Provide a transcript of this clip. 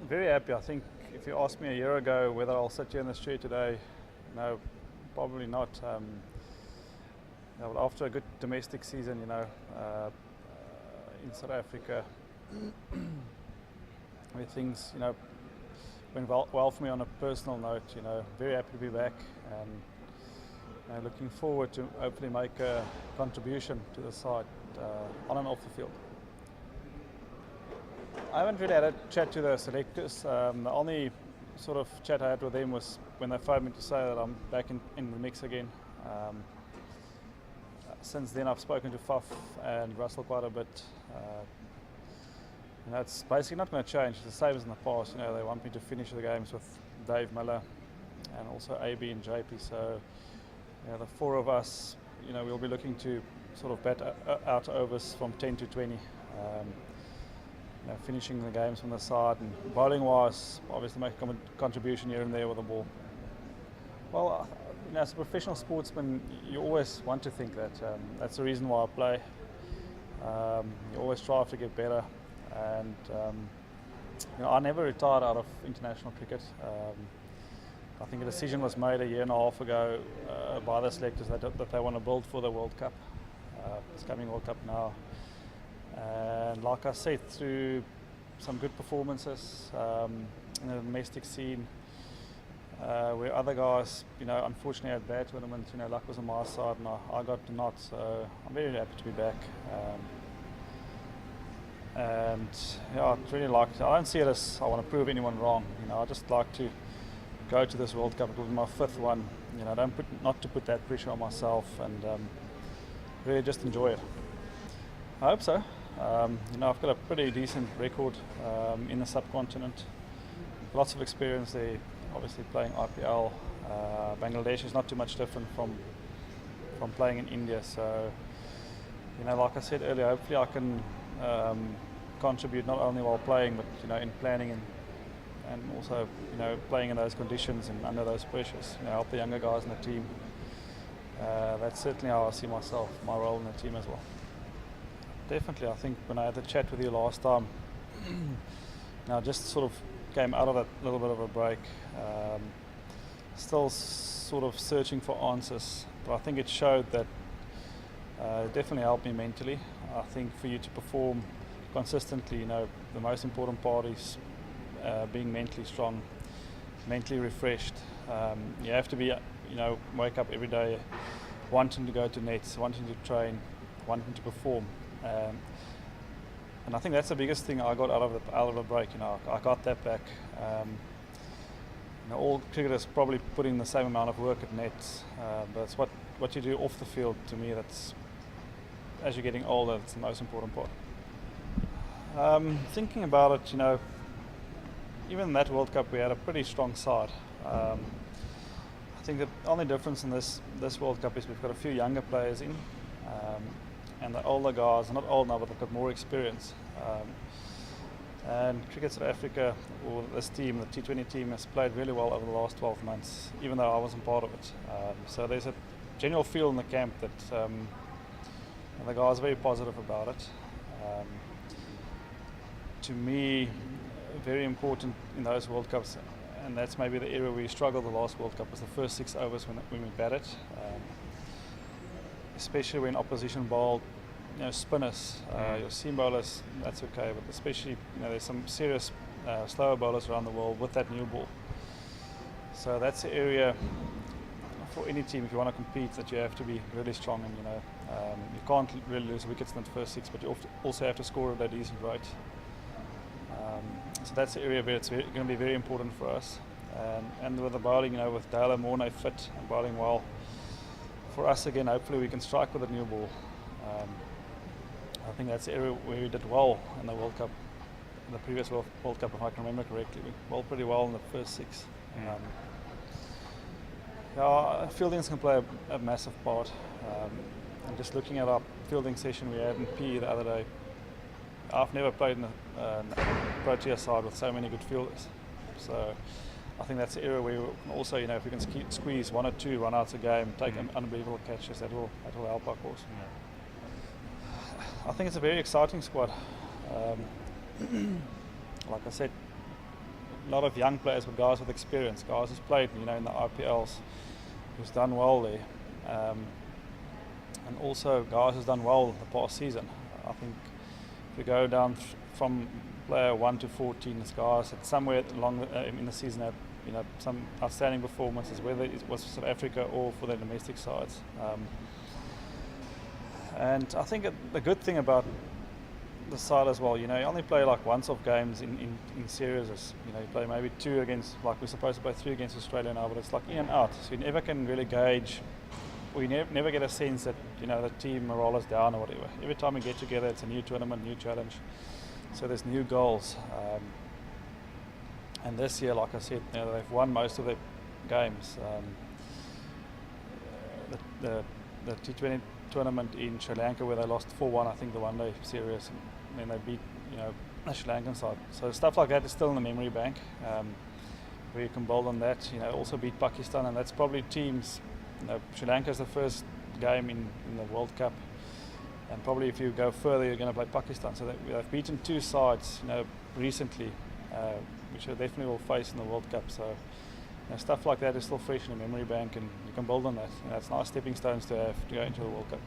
Very happy. I think if you asked me a year ago whether I'll sit here in this chair today, no, probably not. Well, after a good domestic season, in South Africa, where things, went well for me on a personal note. Very happy to be back and looking forward to hopefully make a contribution to the side on and off the field. I haven't really had a chat to the selectors. The only sort of chat I had with them was when they phoned me to say that I'm back in the mix again. Since then I've spoken to Faf and Russell quite a bit. It's basically not going to change. It's the same as in the past. They want me to finish the games with Dave Miller and also AB and JP. So the four of us, we'll be looking to sort of bat out overs from 10 to 20. Finishing the games from the side, and bowling wise, obviously make a contribution here and there with the ball. Well, as a professional sportsman, you always want to think that. That's the reason why I play. You always strive to get better, and I never retired out of international cricket. I think a decision was made a year and a half ago by the selectors that they want to build for the World Cup. It's coming World Cup now. And like I said, through some good performances in the domestic scene, where other guys, unfortunately had bad tournaments, luck was on my side and I got the nod. So I'm very happy to be back. I'd really like to. I don't see it as I want to prove anyone wrong. I just like to go to this World Cup. It will be my fifth one. Not to put that pressure on myself, and really just enjoy it. I hope so. I've got a pretty decent record in the subcontinent. Lots of experience there, obviously playing IPL. Bangladesh is not too much different from playing in India. So, like I said earlier, hopefully I can contribute not only while playing, but in planning and also playing in those conditions and under those pressures. Help the younger guys in the team. That's certainly how I see myself, my role in the team as well. Definitely. I think when I had the chat with you last time, I just sort of came out of that little bit of a break, still sort of searching for answers, but I think it showed that it definitely helped me mentally. I think for you to perform consistently, the most important part is being mentally strong, mentally refreshed. You have to be, wake up every day wanting to go to nets, wanting to train, wanting to perform. And I think that's the biggest thing I got out of the break. I got that back. All cricketers probably put in the same amount of work at nets, but it's what you do off the field. To me, that's, as you're getting older, it's the most important part. Thinking about it, even in that World Cup we had a pretty strong side. I think the only difference in this World Cup is we've got a few younger players in. And the older guys are not old now, but they've got more experience. And Cricket South Africa, or this team, the T20 team, has played really well over the last 12 months, even though I wasn't part of it. So there's a general feel in the camp that the guys are very positive about it. To me, very important in those World Cups, and that's maybe the area where we struggled the last World Cup, was the first 6 overs when we batted. Especially when opposition bowled, spinners, your seam bowlers, that's okay, but especially, there's some serious slower bowlers around the world with that new ball. So that's the area for any team, if you want to compete, that you have to be really strong in. You can't really lose wickets in the first 6, but you also have to score at a decent rate. So that's the area where it's going to be very important for us. And with the bowling, with Dale Morne fit and bowling well, for us again, hopefully we can strike with a new ball. I think that's the area where we did well in the World Cup, in the previous World Cup, if I can remember correctly. We bowled pretty well in the first 6. Fieldings can play a massive part. And just looking at our fielding session we had in PE the other day, I've never played in the Proteas side with so many good fielders. So I think that's the area where we can also, if we can squeeze 1 or 2 run-outs a game, take unbelievable catches, that will help our cause. I think it's a very exciting squad. Like I said, a lot of young players, but guys with experience, guys who's played, in the IPLs, who's done well there, and also guys who's done well the past season. I think if you go down from player 1 to 14, it's guys that somewhere along in the season have some outstanding performances, whether it was for South Africa or for their domestic sides. And I think the good thing about the side as well, you only play like once-off games in series. You play maybe 2 against, like we're supposed to play 3 against Australia now, but it's like in and out. So you never can really gauge, or you never get a sense that, the team morale is down or whatever. Every time we get together, it's a new tournament, new challenge. So there's new goals. And this year, like I said, they've won most of the games. The T20 tournament in Sri Lanka, where they lost 4-1, I think, the one-day series, and then they beat, the Sri Lankan side. So stuff like that is still in the memory bank, where you can build on that. Also beat Pakistan, and that's probably teams. Sri Lanka is the first game in the World Cup, and probably if you go further, you're going to play Pakistan. So they've beaten 2 sides, recently, which they definitely will face in the World Cup. So stuff like that is still fresh in the memory bank, and you can build on that. It's nice stepping stones to have to go into the World Cup.